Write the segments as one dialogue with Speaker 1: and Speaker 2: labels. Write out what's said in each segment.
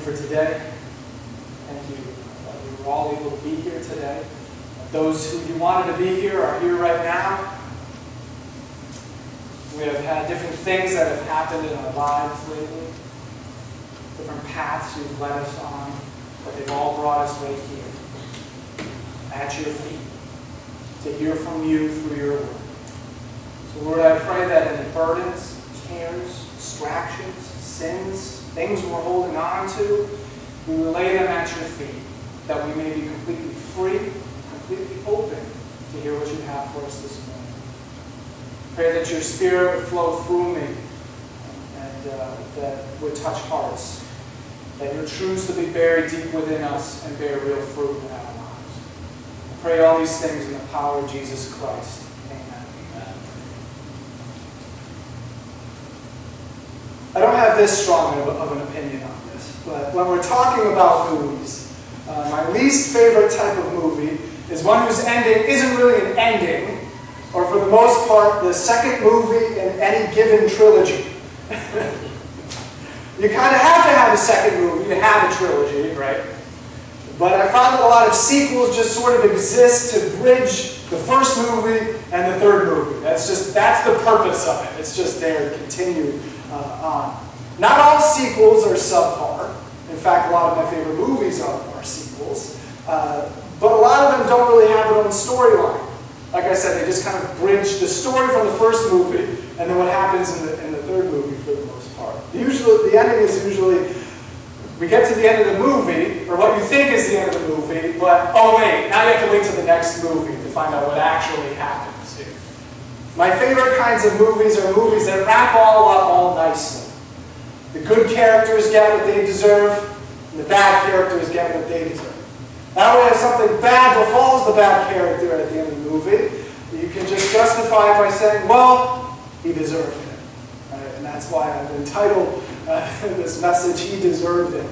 Speaker 1: for today. Thank you that we were all able to be here today. Those who you wanted to be here are here right now. We have had different things that have happened in our lives lately, different paths you've led us on, but they've all brought us right here, at your feet, to hear from you through your word. So Lord, I pray that any burdens, cares, distractions, sins, things we're holding on to, we will lay them at your feet, that we may be completely free, completely open to hear what you have for us this morning. Pray that your Spirit would flow through me and that would touch hearts, that your truths would be buried deep within us and bear real fruit in our lives. I pray all these things in the power of Jesus Christ. Amen. I don't have this strong of an opinion on this, but when we're talking about movies, my least favorite type of movie is one whose ending isn't really an ending, or for the most part, the second movie in any given trilogy. You kind of have to have a second movie to have a trilogy, right? But I found that a lot of sequels just sort of exist to bridge the first movie and the third movie. That's the purpose of it. It's just there to continue on. Not all sequels are subpar. In fact, a lot of my favorite movies are sequels. But a lot of them don't really have their own storyline. Like I said, they just kind of bridge the story from the first movie and then what happens in the third movie for the most part. Usually, the ending is usually, we get to the end of the movie, or what you think is the end of the movie, but oh wait, now you have to wait till the next movie to find out what actually happens here. My favorite kinds of movies are movies that wrap all up all nicely. The good characters get what they deserve, and the bad characters get what they deserve. That way, if something bad befalls the bad character at the end of the movie, you can just justify it by saying, well, he deserved it. Right? And that's why I've entitled this message, He Deserved It.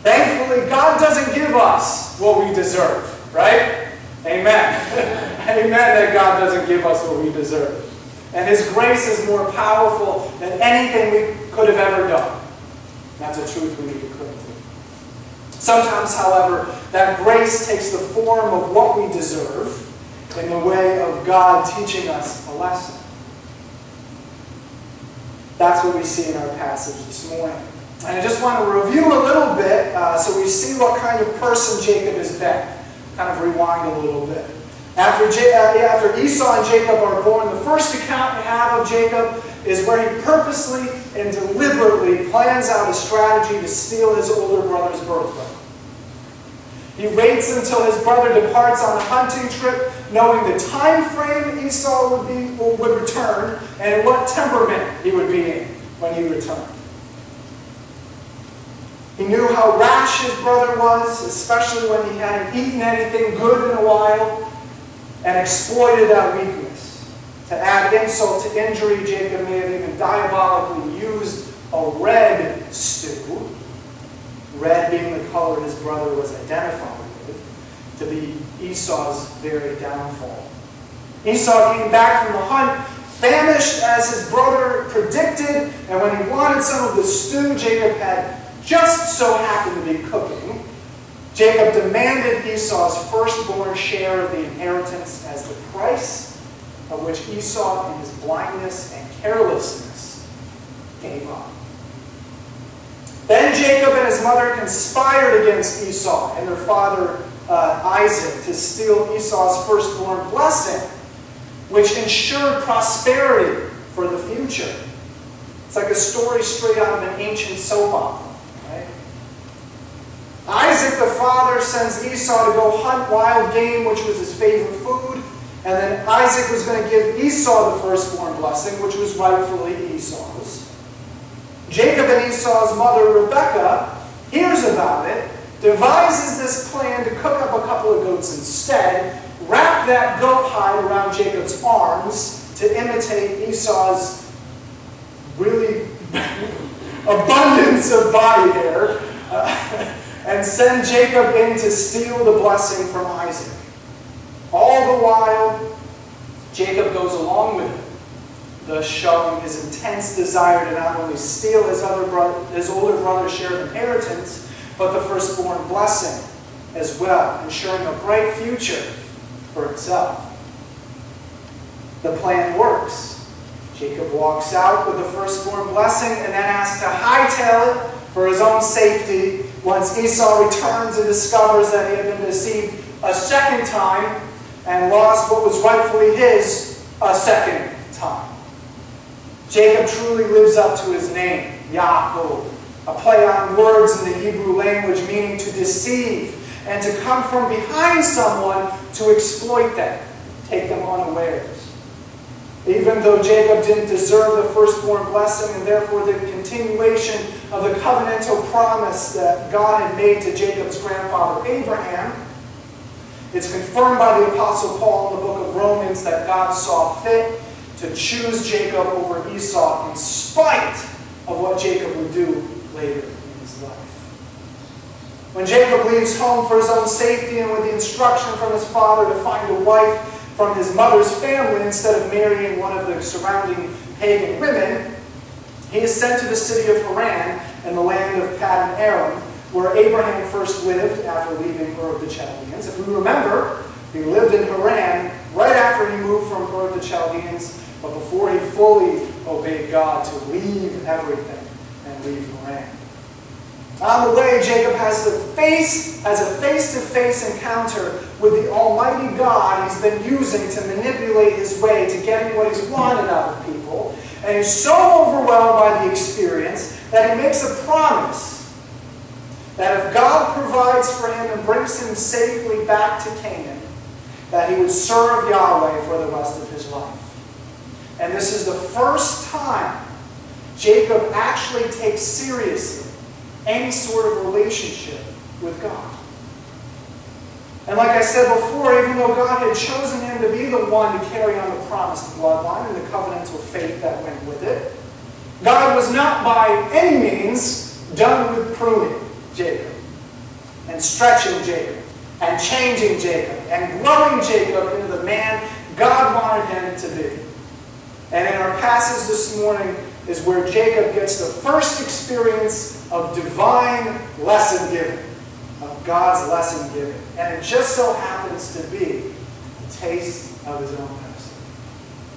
Speaker 1: Thankfully, God doesn't give us what we deserve, right? Amen. Amen that God doesn't give us what we deserve. And His grace is more powerful than anything we could have ever done. That's a truth we need to cling to. Sometimes, however, that grace takes the form of what we deserve in the way of God teaching us a lesson. That's what we see in our passage this morning. And I just want to review a little bit so we see what kind of person Jacob has been. Kind of rewind a little bit. After Esau and Jacob are born, the first account we have of Jacob is where he purposely and deliberately plans out a strategy to steal his older brother's birthright. He waits until his brother departs on a hunting trip, knowing the time frame Esau would return and what temperament he would be in when he returned. He knew how rash his brother was, especially when he hadn't eaten anything good in a while, and exploited that weakness. To add insult to injury, Jacob may have even diabolically used a red stew, red being the color his brother was identified with, to be Esau's very downfall. Esau came back from the hunt, famished as his brother predicted, and when he wanted some of the stew Jacob had just so happened to be cooking, Jacob demanded Esau's firstborn share of the inheritance as the price of which Esau, in his blindness and carelessness, gave up. Then Jacob and his mother conspired against Esau and their father Isaac to steal Esau's firstborn blessing, which ensured prosperity for the future. It's like a story straight out of an ancient soap opera. Right? Isaac, the father, sends Esau to go hunt wild game, which was his favorite food. And then Isaac was going to give Esau the firstborn blessing, which was rightfully Esau's. Jacob and Esau's mother, Rebekah, hears about it, devises this plan to cook up a couple of goats instead, wrap that goat hide around Jacob's arms to imitate Esau's really abundance of body hair, and send Jacob in to steal the blessing from Isaac. All the while, Jacob goes along with it, thus showing his intense desire to not only steal his older brother's share of inheritance, but the firstborn blessing as well, ensuring a bright future for himself. The plan works. Jacob walks out with the firstborn blessing and then has to hightail it for his own safety once Esau returns and discovers that he had been deceived a second time and lost what was rightfully his a second time. Jacob truly lives up to his name, Yaakov, a play on words in the Hebrew language meaning to deceive and to come from behind someone to exploit them, take them unawares. Even though Jacob didn't deserve the firstborn blessing and therefore the continuation of the covenantal promise that God had made to Jacob's grandfather Abraham, it's confirmed by the Apostle Paul in the book of Romans that God saw fit to choose Jacob over Esau in spite of what Jacob would do later in his life. When Jacob leaves home for his own safety and with the instruction from his father to find a wife from his mother's family instead of marrying one of the surrounding pagan women, he is sent to the city of Haran in the land of Paddan Aram, where Abraham first lived after leaving Ur of the Chaldeans. If we remember, he lived in Haran right after he moved from Ur of the Chaldeans, but before he fully obeyed God to leave everything and leave Haran. On the way, Jacob has a face-to-face encounter with the Almighty God he's been using to manipulate his way to getting what he's wanted out of people. And he's so overwhelmed by the experience that he makes a promise that if God provides for him and brings him safely back to Canaan, that he would serve Yahweh for the rest of his life. And this is the first time Jacob actually takes seriously any sort of relationship with God. And like I said before, even though God had chosen him to be the one to carry on the promised bloodline and the covenantal faith that went with it, God was not by any means done with pruning Jacob and stretching Jacob and changing Jacob and growing Jacob into the man God wanted him to be. And in our passage this morning is where Jacob gets the first experience of divine lesson giving, of God's lesson giving. And it just so happens to be a taste of his own medicine.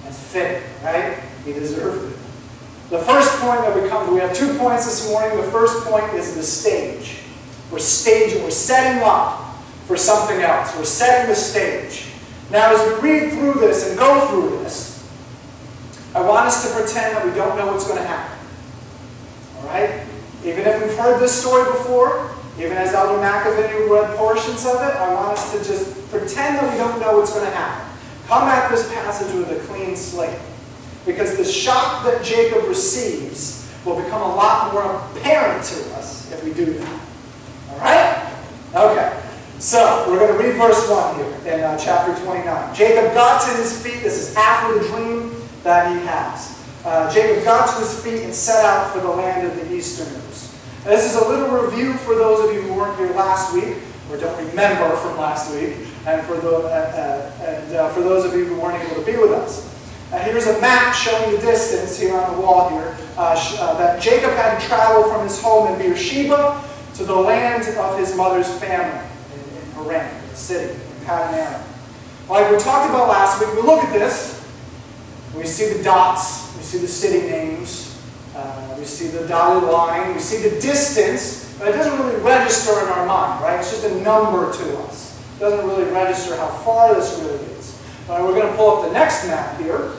Speaker 1: That's fitting, right? He deserved it. The first point that we have 2 points this morning. The first point is the stage. We're setting up for something else. We're setting the stage. Now, as we read through this and go through this, I want us to pretend that we don't know what's going to happen. All right? Even if we've heard this story before, even as Elder McAvenny read portions of it, I want us to just pretend that we don't know what's going to happen. Come at this passage with a clean slate. Because the shock that Jacob receives will become a lot more apparent to us if we do that. All right? Okay. So, we're going to read verse 1 here in chapter 29. Jacob got to his feet. This is after the dream that he has. Jacob got to his feet and set out for the land of the Easterners. Now, this is a little review for those of you who weren't here last week, or don't remember from last week, and for those of you who weren't able to be with us. Here's a map showing the distance here on the wall here, that Jacob had to travel from his home in Beersheba to the land of his mother's family in Haran, the city, in Paddan Aram. Like we talked about last week, we look at this, we see the dots, we see the city names, we see the dotted line, we see the distance, but it doesn't really register in our mind, right? It's just a number to us. It doesn't really register how far this really is. But we're going to pull up the next map here,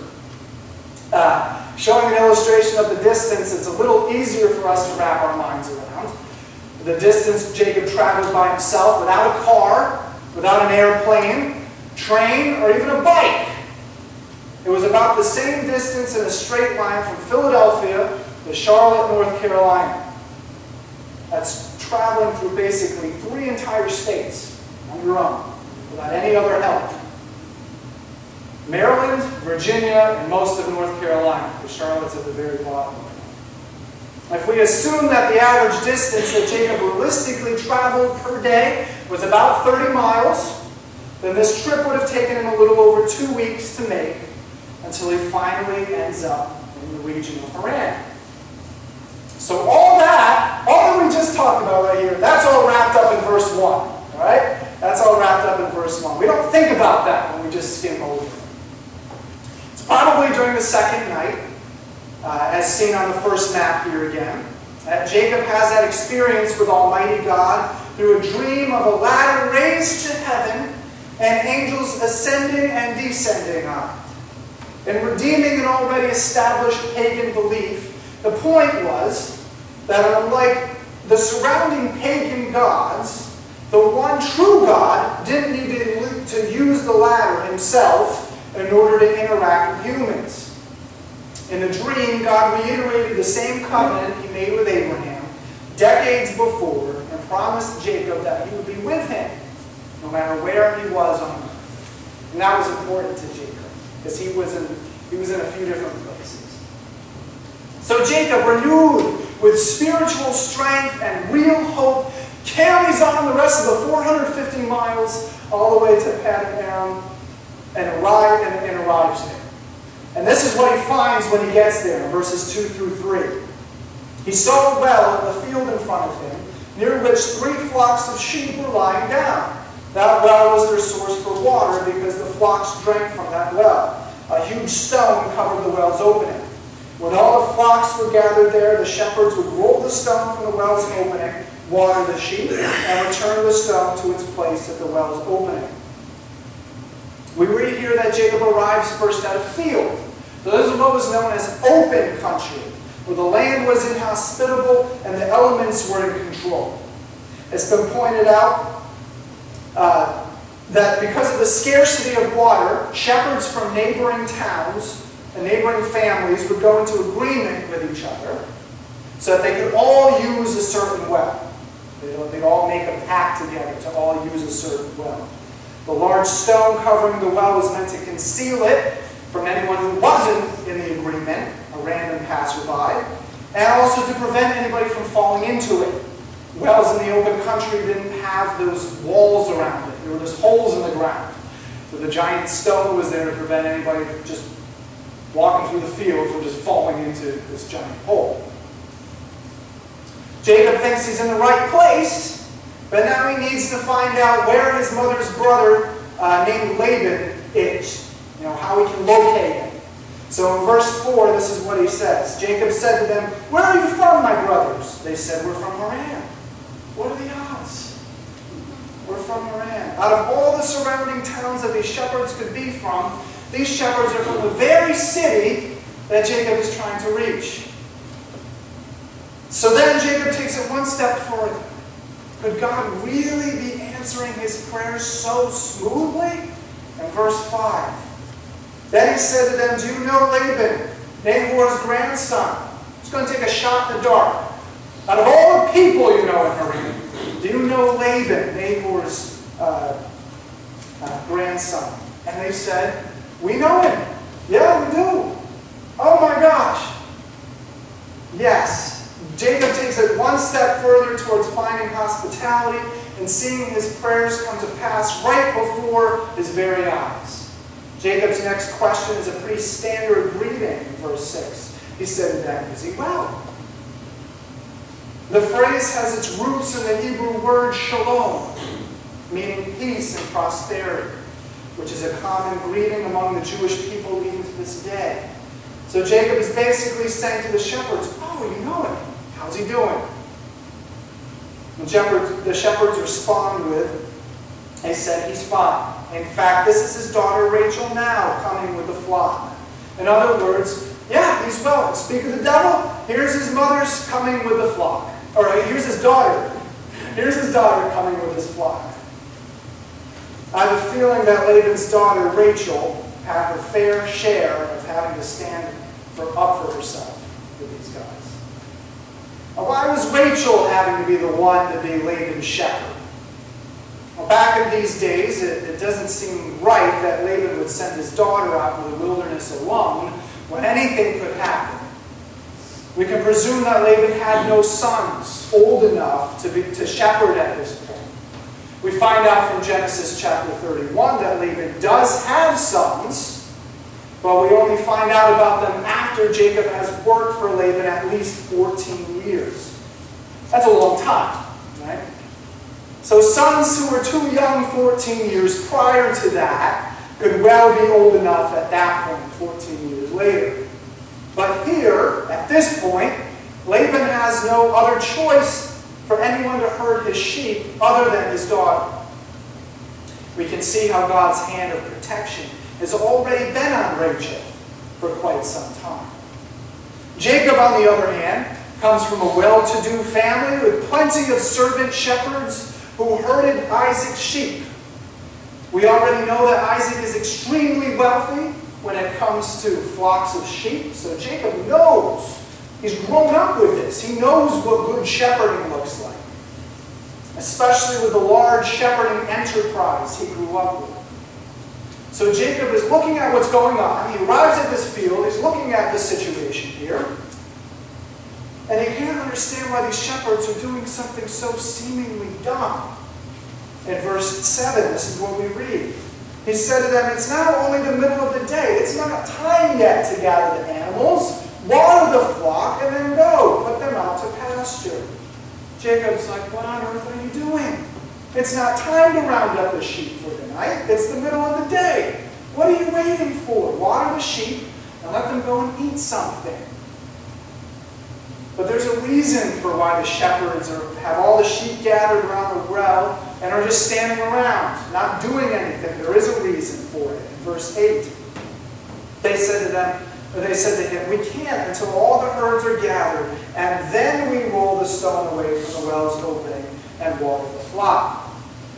Speaker 1: showing an illustration of the distance. It's a little easier for us to wrap our minds around. The distance Jacob traveled by himself without a car, without an airplane, train, or even a bike. It was about the same distance in a straight line from Philadelphia to Charlotte, North Carolina. That's traveling through basically 3 entire states on your own, without any other help. Maryland, Virginia, and most of North Carolina, because Charlotte's at the very bottom. If we assume that the average distance that Jacob realistically traveled per day was about 30 miles, then this trip would have taken him a little over 2 weeks to make until he finally ends up in the region of Haran. So all the we just talked about right here, that's all wrapped up in verse 1. All right? That's all wrapped up in verse 1. We don't think about that when we just skim over it. It's probably during the second night, as seen on the first map here again, that Jacob has that experience with Almighty God through a dream of a ladder raised to heaven and angels ascending and descending on it. In redeeming an already established pagan belief, the point was that unlike the surrounding pagan gods, the one true God didn't need to use the ladder himself in order to interact with humans. In the dream, God reiterated the same covenant he made with Abraham decades before and promised Jacob that he would be with him no matter where he was on earth. And that was important to Jacob because he was in a few different places. So Jacob, renewed with spiritual strength and real hope, carries on the rest of the 450 miles all the way to Paddan and arrives there. And this is what he finds when he gets there, in verses 2 through 3. He saw a well in the field in front of him, near which 3 flocks of sheep were lying down. That well was their source for water because the flocks drank from that well. A huge stone covered the well's opening. When all the flocks were gathered there, the shepherds would roll the stone from the well's opening, water the sheep, and return the stone to its place at the well's opening. We read here that Jacob arrives first at a field. So this is what was known as open country, where the land was inhospitable and the elements were in control. It's been pointed out that because of the scarcity of water, shepherds from neighboring towns and neighboring families would go into agreement with each other so that they could all use a certain well. They'd all make a pact together to all use a certain well. The large stone covering the well was meant to conceal it from anyone who wasn't in the agreement, a random passerby, and also to prevent anybody from falling into it. Wells in the open country didn't have those walls around it. There were just holes in the ground. So the giant stone was there to prevent anybody just walking through the field from just falling into this giant hole. Jacob thinks he's in the right place, but now he needs to find out where his mother's brother named Laban is. You know, how he can locate him. So in verse 4, this is what he says. Jacob said to them, "Where are you from, my brothers?" They said, "We're from Haran." What are the odds? We're from Haran. Out of all the surrounding towns that these shepherds could be from, these shepherds are from the very city that Jacob is trying to reach. So then Jacob takes it one step further. Could God really be answering his prayers so smoothly? In verse 5. Then he said to them, "Do you know Laban, Nahor's grandson?" He's going to take a shot in the dark. Out of all the people you know in Haran, do you know Laban, Nahor's grandson? And they said, "We know him." "Yeah, we do." "Oh my gosh." Yes. Jacob takes it one step further towards finding hospitality and seeing his prayers come to pass right before his very eyes. Jacob's next question is a pretty standard greeting in verse 6. He said to them, "Is he well?" The phrase has its roots in the Hebrew word shalom, meaning peace and prosperity, which is a common greeting among the Jewish people even to this day. So Jacob is basically saying to the shepherds, "Oh, you know him. How's he doing?" And the shepherds respond with, they said, "He's fine. In fact, this is his daughter Rachel now coming with the flock." In other words, yeah, he's well. Speak of the devil, here's his mother's coming with the flock. Or here's his daughter. Here's his daughter coming with his flock. I have a feeling that Laban's daughter Rachel had her fair share of having to stand up for herself with these guys. Now, why was Rachel having to be the one to be Laban's shepherd? Well, back in these days, it doesn't seem right that Laban would send his daughter out into the wilderness alone when anything could happen. We can presume that Laban had no sons old enough to shepherd at this point. We find out from Genesis chapter 31 that Laban does have sons, but we only find out about them after Jacob has worked for Laban at least 14 years. That's a long time, right? So sons who were too young 14 years prior to that could well be old enough at that point, 14 years later. But here, at this point, Laban has no other choice for anyone to herd his sheep other than his daughter. We can see how God's hand of protection has already been on Rachel for quite some time. Jacob, on the other hand, comes from a well-to-do family with plenty of servant shepherds who herded Isaac's sheep. We already know that Isaac is extremely wealthy when it comes to flocks of sheep. So Jacob knows. He's grown up with this. He knows what good shepherding looks like, especially with the large shepherding enterprise he grew up with. So Jacob is looking at what's going on. He arrives at this field. He's looking at the situation here. And he can't understand why these shepherds are doing something so seemingly dumb. In verse 7, this is what we read. He said to them, "It's now only the middle of the day. It's not time yet to gather the animals, water the flock, and then go, put them out to pasture." Jacob's like, "What on earth are you doing? It's not time to round up the sheep for the night. It's the middle of the day. What are you waiting for? Water the sheep and let them go and eat something." But there's a reason for why the shepherds have all the sheep gathered around the well and are just standing around, not doing anything. There is a reason for it. In verse 8, they said to him, "We can't until all the herds are gathered, and then we roll the stone away from the well's opening and water the flock."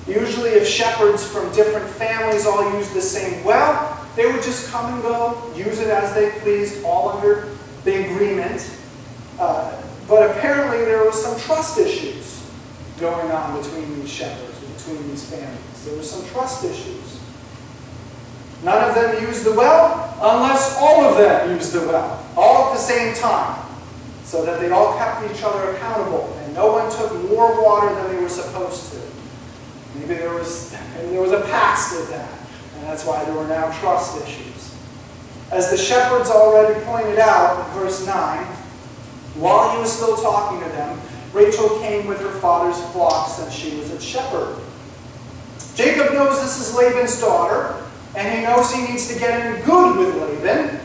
Speaker 1: Usually if shepherds from different families all used the same well, they would just come and go, use it as they pleased, all under the agreement. But apparently there was some trust issues going on between these shepherds, between these families. There were some trust issues. None of them used the well unless all of them used the well, all at the same time, so that they all kept each other accountable and no one took more water than they were supposed to. Maybe there was a past of that, and that's why there were now trust issues. As the shepherds already pointed out in verse 9, while he was still talking to them, Rachel came with her father's flocks since she was a shepherd. Jacob knows this is Laban's daughter, and he knows he needs to get in good with Laban,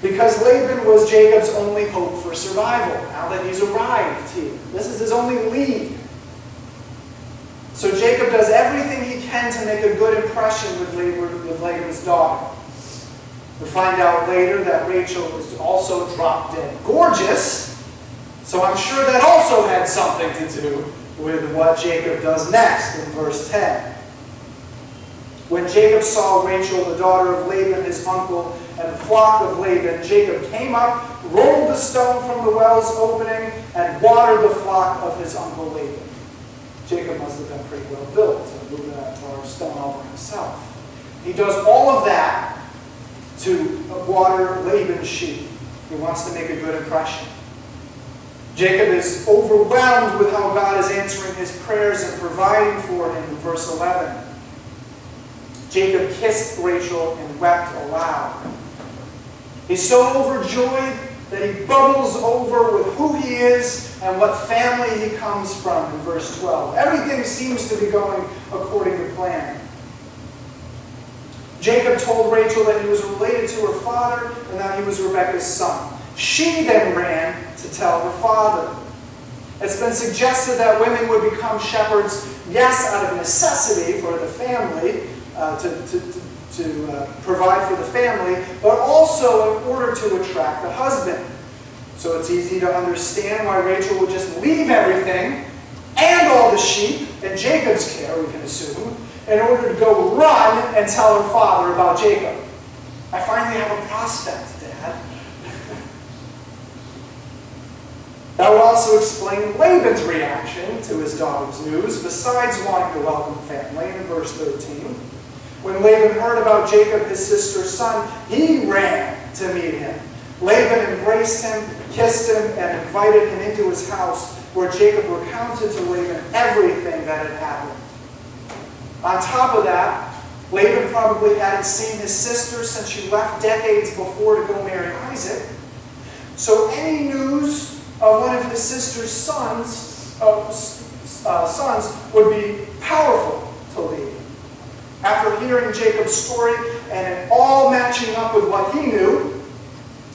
Speaker 1: because Laban was Jacob's only hope for survival, now that he's arrived here. This is his only lead. So Jacob does everything he can to make a good impression with Laban's daughter. We find out later that Rachel was also drop dead gorgeous, so I'm sure that also had something to do with what Jacob does next in verse 10. When Jacob saw Rachel, the daughter of Laban, his uncle, and the flock of Laban, Jacob came up, rolled the stone from the well's opening, and watered the flock of his uncle Laban. Jacob must have been pretty well built to move that large stone over himself. He does all of that to water Laban's sheep. He wants to make a good impression. Jacob is overwhelmed with how God is answering his prayers and providing for him in verse 11. Jacob kissed Rachel and wept aloud. He's so overjoyed that he bubbles over with who he is and what family he comes from in verse 12. Everything seems to be going according to plan. Jacob told Rachel that he was related to her father and that he was Rebekah's son. She then ran to tell her father. It's been suggested that women would become shepherds, yes, out of necessity for the family, to provide for the family, but also in order to attract the husband. So it's easy to understand why Rachel would just leave everything and all the sheep in Jacob's care, we can assume, in order to go run and tell her father about Jacob. I finally have a prospect, Dad. That would also explain Laban's reaction to his daughter's news, besides wanting to welcome family in verse 13. When Laban heard about Jacob, his sister's son, he ran to meet him. Laban embraced him, kissed him, and invited him into his house, where Jacob recounted to Laban everything that had happened. On top of that, Laban probably hadn't seen his sister since she left decades before to go marry Isaac. So any news of one of his sister's sons sons would be powerful to Laban. After hearing Jacob's story and it all matching up with what he knew,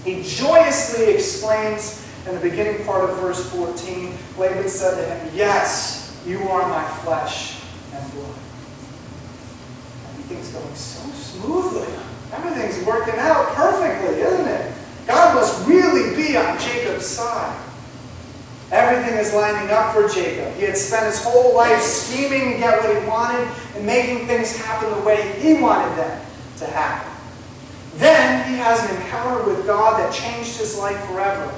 Speaker 1: he joyously exclaims in the beginning part of verse 14, Laban said to him, "Yes, you are my flesh and blood." Everything's going so smoothly. Everything's working out perfectly, isn't it? God must really be on Jacob's side. Everything is lining up for Jacob. He had spent his whole life scheming to get what he wanted and making things happen the way he wanted them to happen. Then he has an encounter with God that changed his life forever.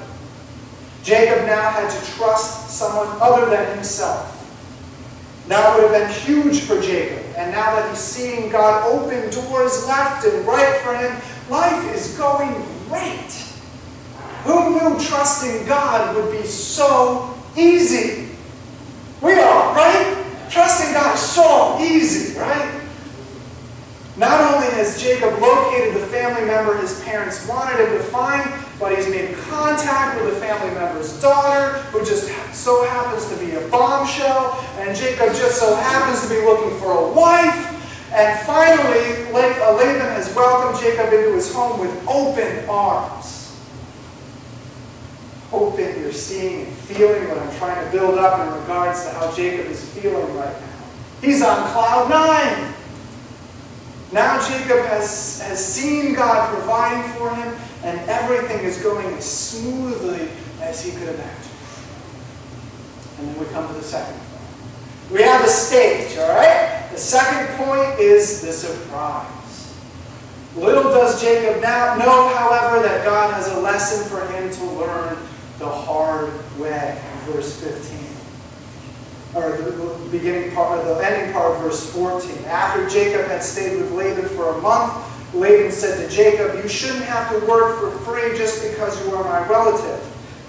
Speaker 1: Jacob now had to trust someone other than himself. That would have been huge for Jacob. And now that he's seeing God open doors left and right for him, life is going great. Who knew trusting God would be so easy? We are, right? Trusting God is so easy, right? Not only has Jacob located the family member his parents wanted him to find, but he's made contact with a family member's daughter, who just so happens to be a bombshell, and Jacob just so happens to be looking for a wife. And finally, Laban has welcomed Jacob into his home with open arms. Hoping you're seeing and feeling what I'm trying to build up in regards to how Jacob is feeling right now. He's on cloud 9. Now Jacob has seen God providing for him, and everything is going as smoothly as he could imagine. And then we come to the second point. We have a stage, all right? The second point is the surprise. Little does Jacob now know, however, that God has a lesson for him to learn the hard way. Verse 15. Or the beginning part, or the ending part of verse 14. After Jacob had stayed with Laban for a month, Laban said to Jacob, "You shouldn't have to work for free just because you are my relative.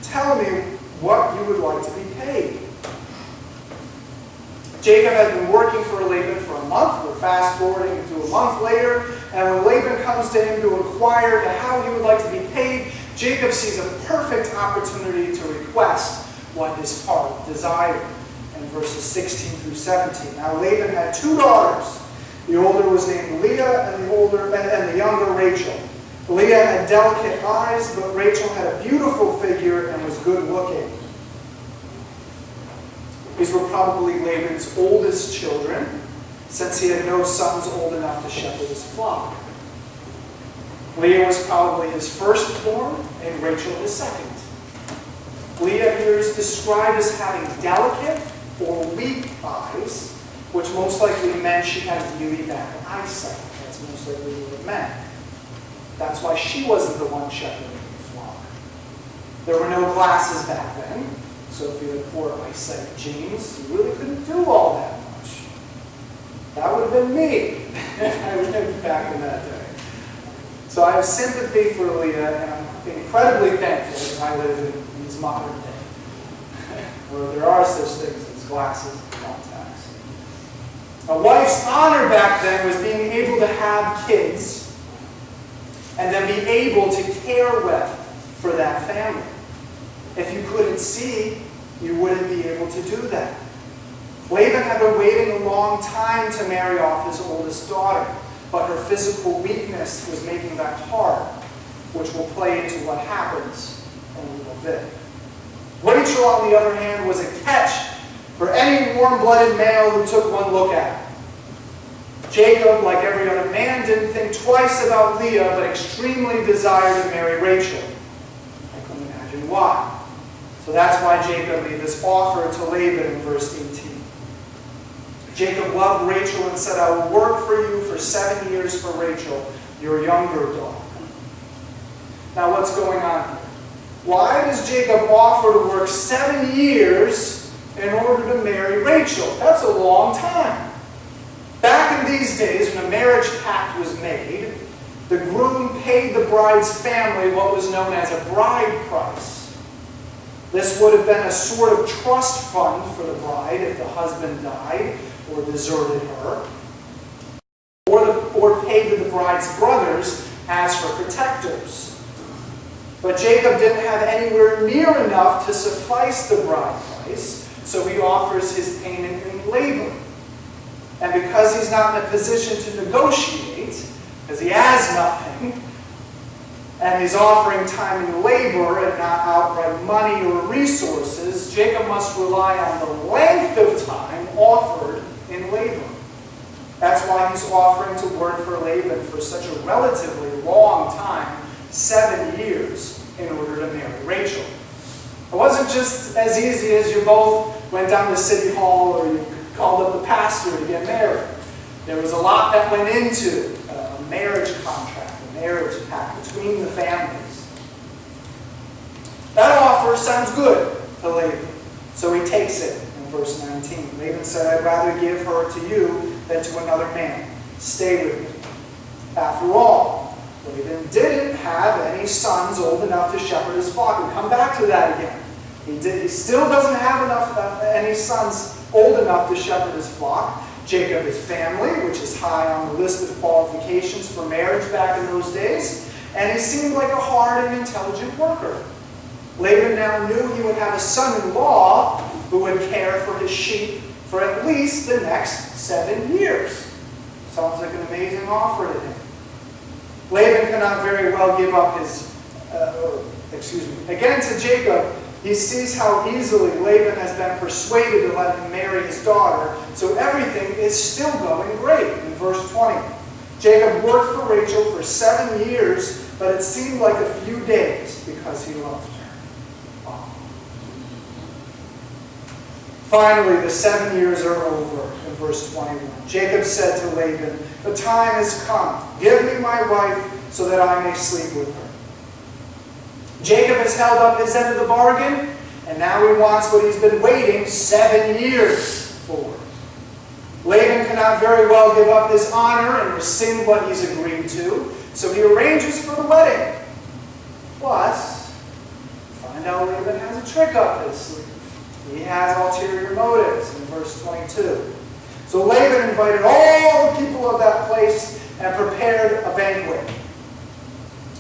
Speaker 1: Tell me what you would like to be paid." Jacob had been working for Laban for a month. We're fast forwarding to a month later. And when Laban comes to him to inquire to how he would like to be paid, Jacob sees a perfect opportunity to request what his heart desired. In verses 16 through 17. Now Laban had 2 daughters. The older was named Leah, and the younger Rachel. Leah had delicate eyes, but Rachel had a beautiful figure and was good looking. These were probably Laban's oldest children, since he had no sons old enough to shepherd his flock. Leah was probably his firstborn, and Rachel his second. Leah here is described as having delicate or weak eyes, which most likely meant she had really bad eyesight. That's most likely what it meant. That's why she wasn't the one shepherding the flock. There were no glasses back then, so if you had poor eyesight genes, you really couldn't do all that much. That would have been me if I lived back in that day. So I have sympathy for Leah, and I'm incredibly thankful that I live in these modern days, where there are such things as glasses and contacts. A wife's honor back then was being able to have kids and then be able to care well for that family. If you couldn't see, you wouldn't be able to do that. Laban had been waiting a long time to marry off his oldest daughter, but her physical weakness was making that hard, which will play into what happens in a little bit. Rachel, on the other hand, was a catch for any warm-blooded male who took one look at her. Jacob, like every other man, didn't think twice about Leah, but extremely desired to marry Rachel. I couldn't imagine why. So that's why Jacob made this offer to Laban in verse 18. Jacob loved Rachel and said, "I will work for you for 7 years for Rachel, your younger daughter." Now what's going on here? Why does Jacob offer to work 7 years in order to marry Rachel? That's a long time. Back in these days, when a marriage pact was made, the groom paid the bride's family what was known as a bride price. This would have been a sort of trust fund for the bride if the husband died or deserted her, or paid to the bride's brothers as her protectors. But Jacob didn't have anywhere near enough to suffice the bride price, so he offers his payment in labor. And because he's not in a position to negotiate, because he has nothing, and he's offering time in labor and not outright money or resources, Jacob must rely on the length of time offered in labor. That's why he's offering to work for Laban for such a relatively long time, 7 years, in order to marry Rachel. It wasn't just as easy as you both went down to City Hall or you called up the pastor to get married. There was a lot that went into a marriage contract, a marriage pact between the families. That offer sounds good to Laban, so he takes it in verse 19. Laban said, "I'd rather give her to you than to another man. Stay with me." After all, Laban didn't have any sons old enough to shepherd his flock. We'll come back to that again. He still doesn't have any sons old enough to shepherd his flock. Jacob is family, which is high on the list of qualifications for marriage back in those days. And he seemed like a hard and intelligent worker. Laban now knew he would have a son-in-law who would care for his sheep for at least the next 7 years. Sounds like an amazing offer to him. Laban cannot very well give up his, Again to Jacob, he sees how easily Laban has been persuaded to let him marry his daughter, so everything is still going great. In verse 20, Jacob worked for Rachel for 7 years, but it seemed like a few days because he loved her. Wow. Finally, the 7 years are over. In verse 21, Jacob said to Laban, "The time has come. Give me my wife so that I may sleep with her." Jacob has held up his end of the bargain, and now he wants what he's been waiting 7 years for. Laban cannot very well give up his honor and rescind what he's agreed to, so he arranges for the wedding. Plus, find out Laban has a trick up his sleeve. He has ulterior motives in verse 22. So Laban invited all the people of that place and prepared a banquet.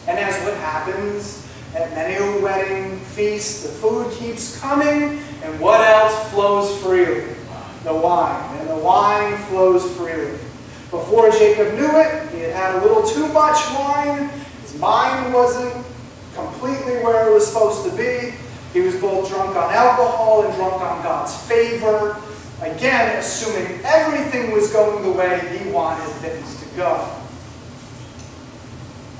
Speaker 1: And as what happens at many a wedding feast, the food keeps coming, and what else flows freely? The wine. And the wine flows freely. Before Jacob knew it, he had had a little too much wine. His mind wasn't completely where it was supposed to be. He was both drunk on alcohol and drunk on God's favor. Again, assuming everything was going the way he wanted things to go.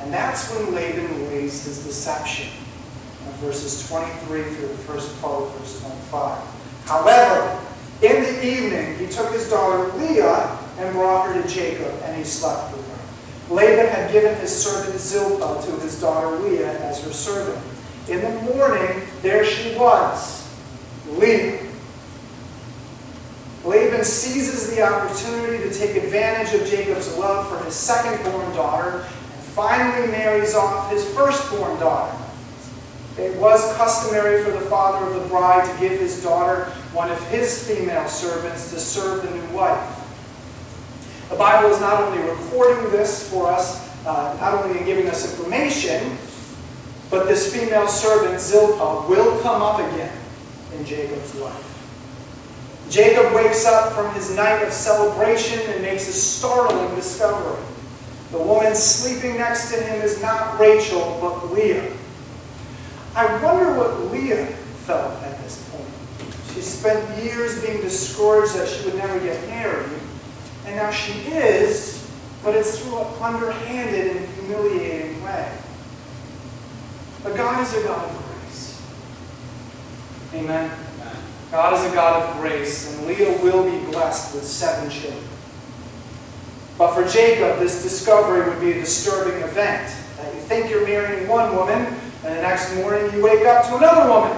Speaker 1: And that's when Laban lays his deception in verses 23 through the first part of verse 25. However, in the evening, he took his daughter Leah and brought her to Jacob, and he slept with her. Laban had given his servant Zilpah to his daughter Leah as her servant. In the morning, there she was, Leah. Laban seizes the opportunity to take advantage of Jacob's love for his second-born daughter and finally marries off his firstborn daughter. It was customary for the father of the bride to give his daughter one of his female servants to serve the new wife. The Bible is not only recording this for us, not only in giving us information, but this female servant, Zilpah, will come up again in Jacob's life. Jacob wakes up from his night of celebration and makes a startling discovery. The woman sleeping next to him is not Rachel, but Leah. I wonder what Leah felt at this point. She spent years being discouraged that she would never get married, and now she is, but it's through an underhanded and humiliating way. But God is a God of grace. Amen. God is a God of grace, and Leah will be blessed with 7 children. But for Jacob, this discovery would be a disturbing event. That you think you're marrying one woman, and the next morning you wake up to another woman.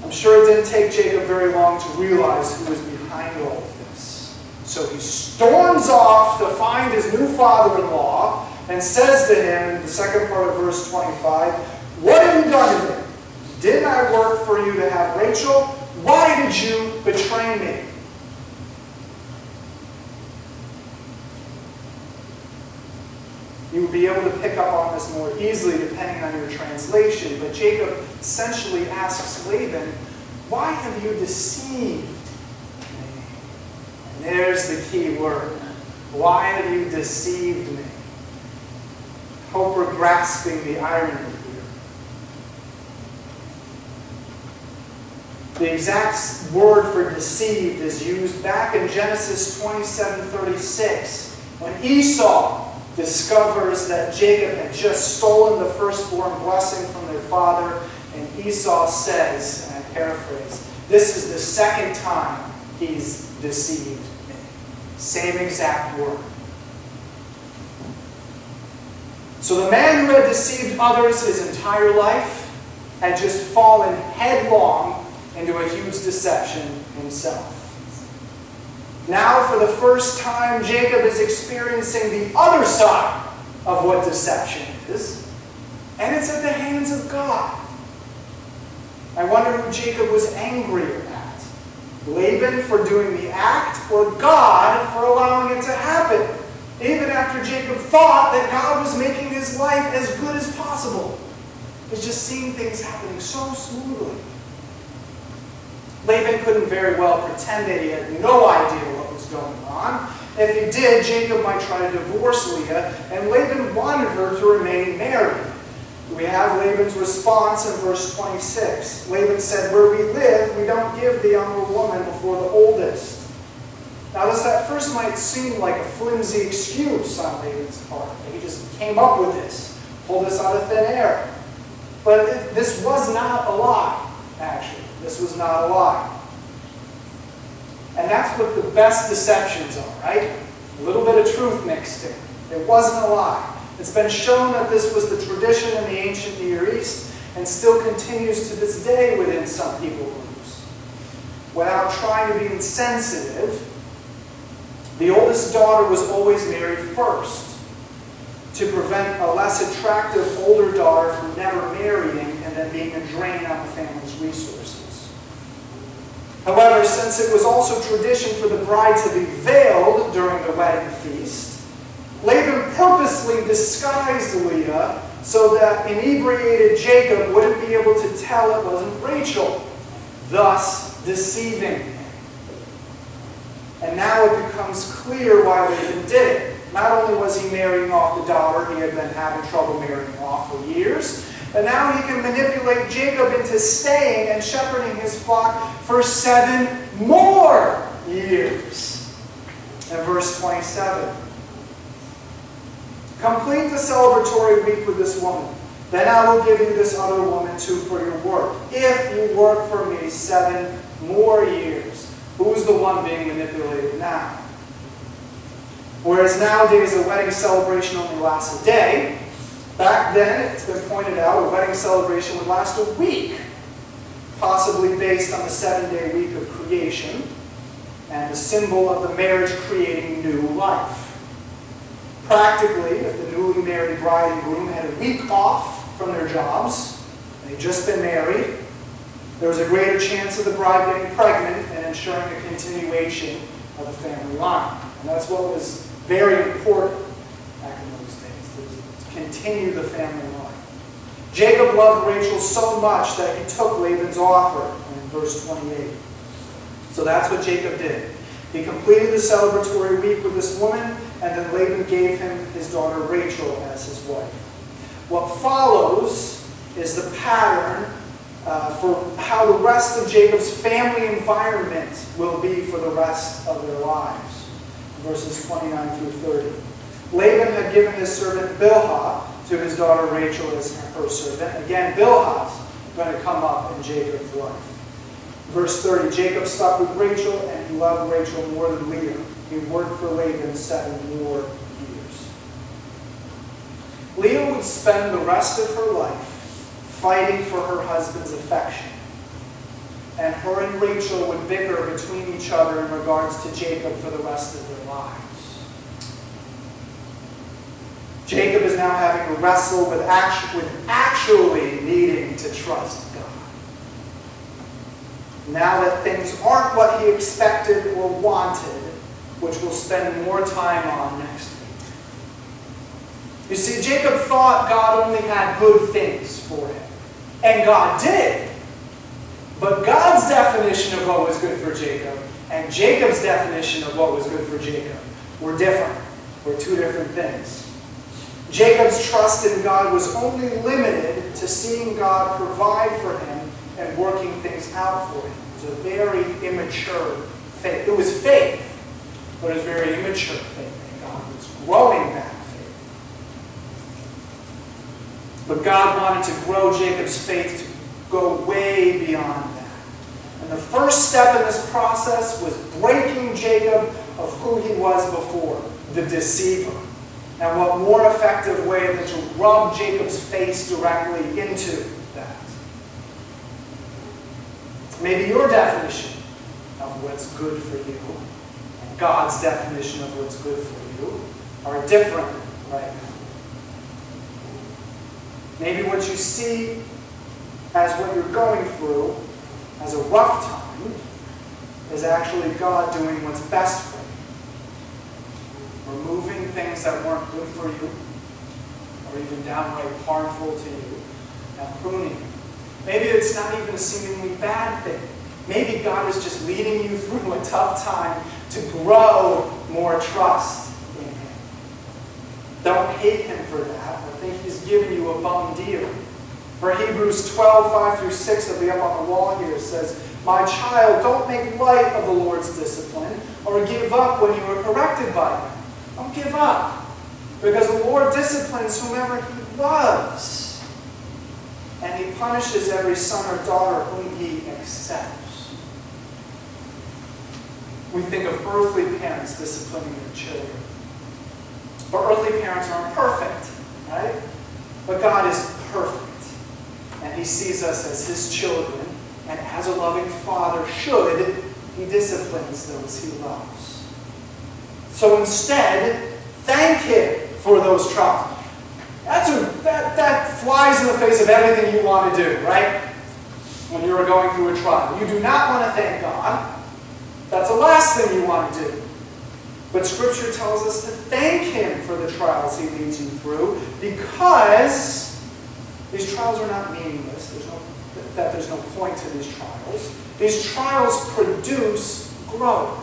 Speaker 1: I'm sure it didn't take Jacob very long to realize who was behind all of this. So he storms off to find his new father-in-law and says to him in the second part of verse 25, "What have you done to me? Didn't I work for you to have Rachel? Why did you betray me?" You would be able to pick up on this more easily depending on your translation, but Jacob essentially asks Laban, Why have you deceived me? And there's the key word. Why have you deceived me? Hope we're grasping the irony here. The exact word for deceived is used back in Genesis 27:36 when Esau discovers that Jacob had just stolen the firstborn blessing from their father, and Esau says, and I paraphrase, this is the second time he's deceived me. Same exact word. So the man who had deceived others his entire life had just fallen headlong into a huge deception himself. Now, for the first time, Jacob is experiencing the other side of what deception is, and it's at the hands of God. I wonder who Jacob was angrier at. Laban for doing the act, or God for allowing it to happen, even after Jacob thought that God was making his life as good as possible. He's just seeing things happening so smoothly. Laban couldn't very well pretend that he had no idea what was going on. If he did, Jacob might try to divorce Leah, and Laban wanted her to remain married. We have Laban's response in verse 26. Laban said, where we live, we don't give the younger woman before the oldest. Now this at first might seem like a flimsy excuse on Laban's part. He just came up with this, pulled this out of thin air. But this was not a lie, actually. This was not a lie. And that's what the best deceptions are, right? A little bit of truth mixed in. It wasn't a lie. It's been shown that this was the tradition in the ancient Near East and still continues to this day within some people groups. Without trying to be insensitive, the oldest daughter was always married first to prevent a less attractive older daughter from never marrying and then being a drain on the family's resources. However, since it was also tradition for the bride to be veiled during the wedding feast, Laban purposely disguised Leah so that inebriated Jacob wouldn't be able to tell it wasn't Rachel, thus deceiving him. And now it becomes clear why Laban did it. Not only was he marrying off the daughter he had been having trouble marrying off for years, but now he can manipulate Jacob into staying and shepherding his flock for 7 more years. In verse 27. Complete the celebratory week with this woman. Then I will give you this other woman too for your work. If you work for me 7 more years. Who's the one being manipulated now? Whereas nowadays a wedding celebration only lasts a day, back then, it's been pointed out, a wedding celebration would last a week, possibly based on the 7-day week of creation and the symbol of the marriage creating new life. Practically, if the newly married bride and groom had a week off from their jobs, and they'd just been married, there was a greater chance of the bride getting pregnant and ensuring a continuation of the family line. And that's what was very important back in those days, to continue the family line. Jacob loved Rachel so much that he took Laban's offer in verse 28. So that's what Jacob did. He completed the celebratory week with this woman, and then Laban gave him his daughter Rachel as his wife. What follows is the pattern for how the rest of Jacob's family environment will be for the rest of their lives. Verses 29 through 30. Laban had given his servant Bilhah to his daughter Rachel as her servant. Again, Bilhah's going to come up in Jacob's life. Verse 30, Jacob stuck with Rachel, and he loved Rachel more than Leah. He worked for Laban 7 more years. Leah would spend the rest of her life fighting for her husband's affection. And her and Rachel would bicker between each other in regards to Jacob for the rest of their lives. Jacob is now having to wrestle with actually needing to trust God. Now that things aren't what he expected or wanted, which we'll spend more time on next week. You see, Jacob thought God only had good things for him. And God did. But God's definition of what was good for Jacob and Jacob's definition of what was good for Jacob were different. Were two different things. Jacob's trust in God was only limited to seeing God provide for him and working things out for him. It was a very immature faith. It was faith, but it was very immature faith. And God was growing that faith. But God wanted to grow Jacob's faith to go way beyond that. And the first step in this process was breaking Jacob of who he was before, the deceiver. And what more effective way than to rub Jacob's face directly into that? Maybe your definition of what's good for you and God's definition of what's good for you are different right now. Maybe what you see as what you're going through as a rough time is actually God doing what's best for you. Removing things that weren't good for you, or even downright harmful to you, and pruning you. Maybe it's not even a seemingly bad thing. Maybe God is just leading you through a tough time to grow more trust in Him. Don't hate Him for that, or think He's giving you a bum deal. For Hebrews 12:5-6, that'll be up on the wall here, says, "My child, don't make light of the Lord's discipline, or give up when you are corrected by Him." Don't give up, because the Lord disciplines whomever He loves, and He punishes every son or daughter whom He accepts. We think of earthly parents disciplining their children. But earthly parents aren't perfect, right? But God is perfect, and He sees us as His children, and as a loving Father should, He disciplines those He loves. So instead, thank Him for those trials. That flies in the face of everything you want to do, right? When you're going through a trial. You do not want to thank God. That's the last thing you want to do. But Scripture tells us to thank Him for the trials He leads you through, because these trials are not meaningless. There's no point to these trials. These trials produce growth.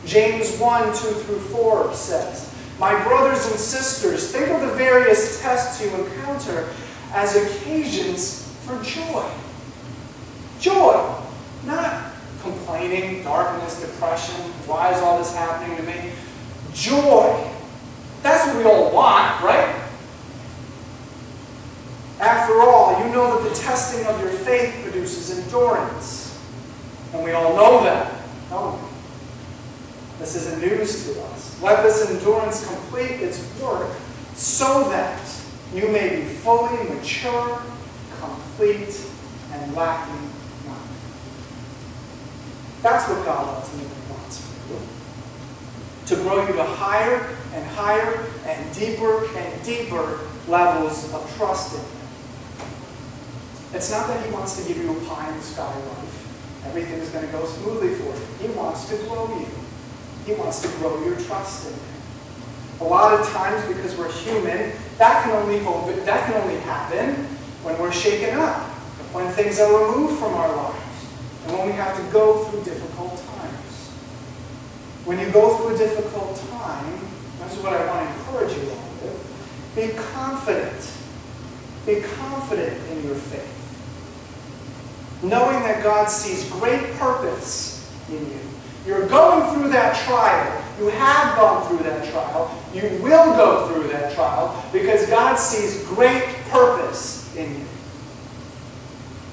Speaker 1: James 1:2-4 says, "My brothers and sisters, think of the various tests you encounter as occasions for joy." Joy, not complaining, darkness, depression, why is all this happening to me? Joy. That's what we all want, right? After all, you know that the testing of your faith produces endurance. And we all know that, don't we? This isn't news to us. Let this endurance complete its work so that you may be fully mature, complete, and lacking nothing. That's what God ultimately wants for you. To grow you to higher and higher and deeper levels of trust in Him. It's not that He wants to give you a pie-in-the-sky life. Everything is going to go smoothly for you. He wants to grow you. He wants to grow your trust in Him. A lot of times, because we're human, that can only happen when we're shaken up, when things are removed from our lives, and when we have to go through difficult times. When you go through a difficult time, this is what I want to encourage you all with. Be confident. Be confident in your faith. Knowing that God sees great purpose in you. You're going through that trial. You have gone through that trial. You will go through that trial because God sees great purpose in you.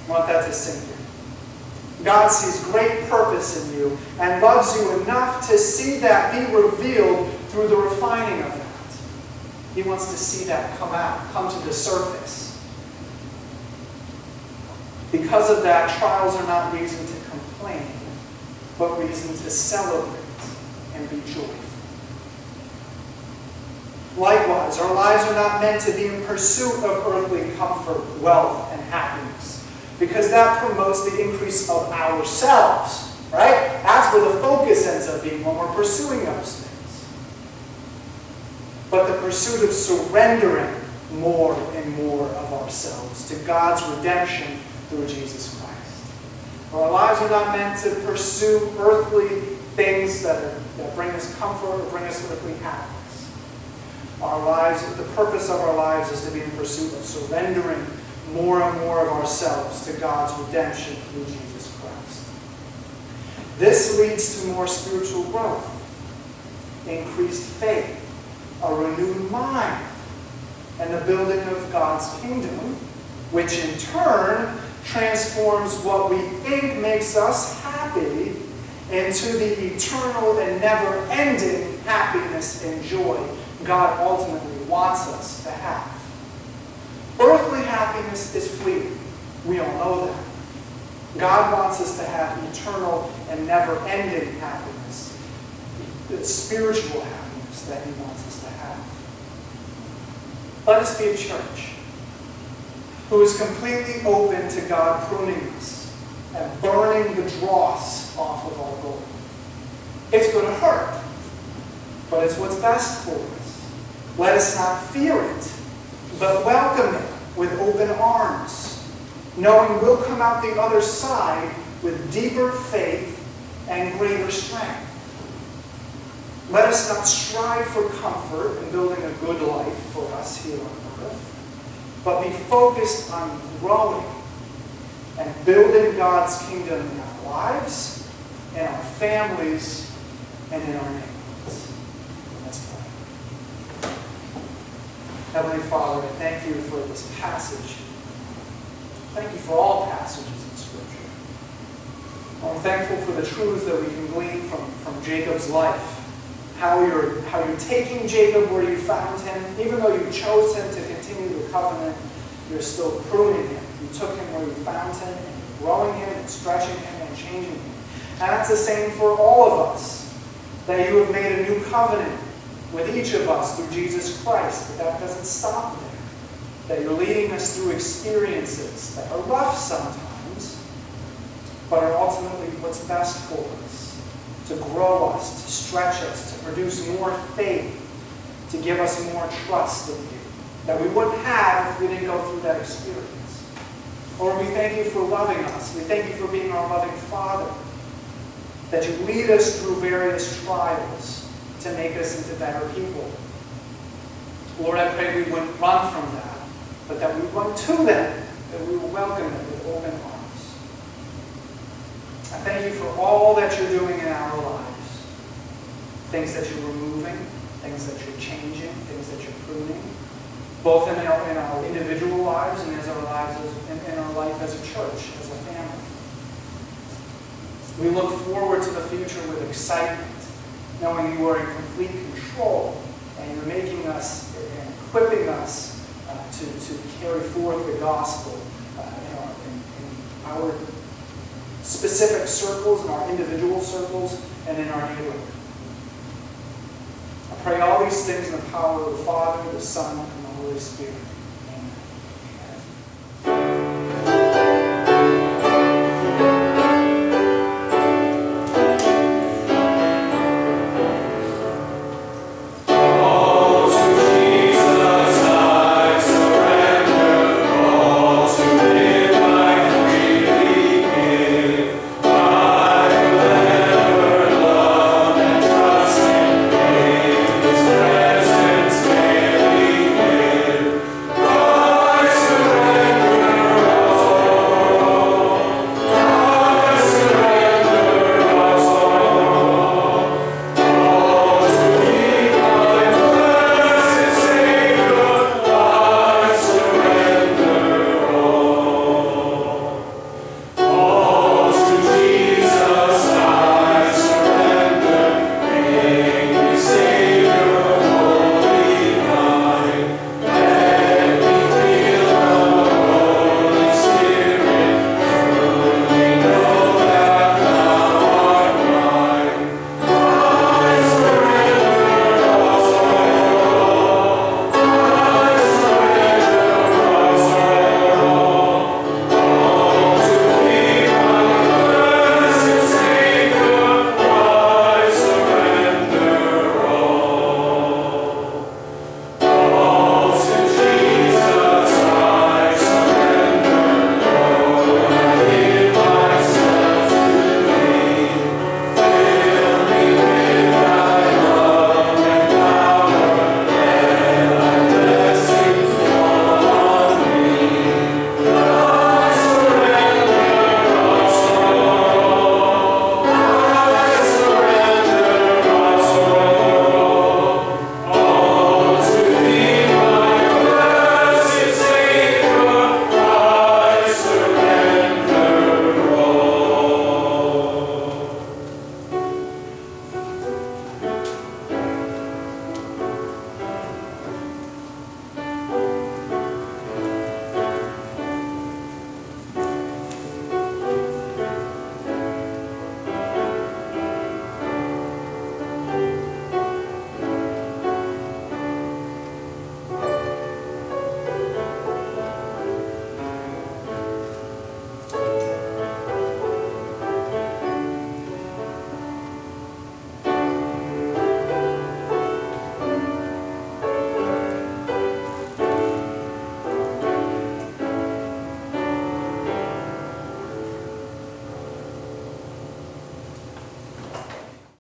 Speaker 1: I want that to sink in. God sees great purpose in you and loves you enough to see that be revealed through the refining of that. He wants to see that come to the surface. Because of that, trials are not reason to complain, but reason to celebrate and be joyful. Likewise, our lives are not meant to be in pursuit of earthly comfort, wealth, and happiness, because that promotes the increase of ourselves, right? That's where the focus ends up being when we're pursuing those things. But the pursuit of surrendering more and more of ourselves to God's redemption through Jesus Christ. Our lives are not meant to pursue earthly things that bring us comfort or bring us earthly happiness. Our lives, the purpose of our lives is to be in pursuit of surrendering more and more of ourselves to God's redemption through Jesus Christ. This leads to more spiritual growth, increased faith, a renewed mind, and the building of God's kingdom, which in turn transforms what we think makes us happy into the eternal and never-ending happiness and joy God ultimately wants us to have. Earthly happiness is fleeting. We all know that. God wants us to have eternal and never-ending happiness, the spiritual happiness that He wants us to have. Let us be a church who is completely open to God pruning us and burning the dross off of our gold. It's going to hurt, but it's what's best for us. Let us not fear it, but welcome it with open arms, knowing we'll come out the other side with deeper faith and greater strength. Let us not strive for comfort in building a good life for us here on earth, but be focused on growing and building God's kingdom in our lives, in our families, and in our neighborhoods. Let's pray. Heavenly Father, I thank you for this passage. Thank you for all passages in Scripture. I'm thankful for the truths that we can glean from Jacob's life. How you're taking Jacob where you found him. Even though you chose him to continue the covenant, you're still pruning him. You took him where you found him, and you're growing him, and stretching him, and changing him. And that's the same for all of us. That you have made a new covenant with each of us through Jesus Christ. But that doesn't stop there. That you're leading us through experiences that are rough sometimes, but are ultimately what's best for us. To grow us, to stretch us, to produce more faith, to give us more trust in you, that we wouldn't have if we didn't go through that experience. Lord, we thank you for loving us. We thank you for being our loving Father, that you lead us through various trials to make us into better people. Lord, I pray we wouldn't run from that, but that we run to them, that we will welcome them with open arms. I thank you for all that you're doing in our lives. Things that you're removing, things that you're changing, things that you're pruning, both in our individual lives and in our life as a church, as a family. We look forward to the future with excitement, knowing you are in complete control and you're making us and equipping us to carry forth the gospel in our specific circles, in our individual circles, and in our neighborhood. I pray all these things in the power of the Father, the Son, and the Holy Spirit.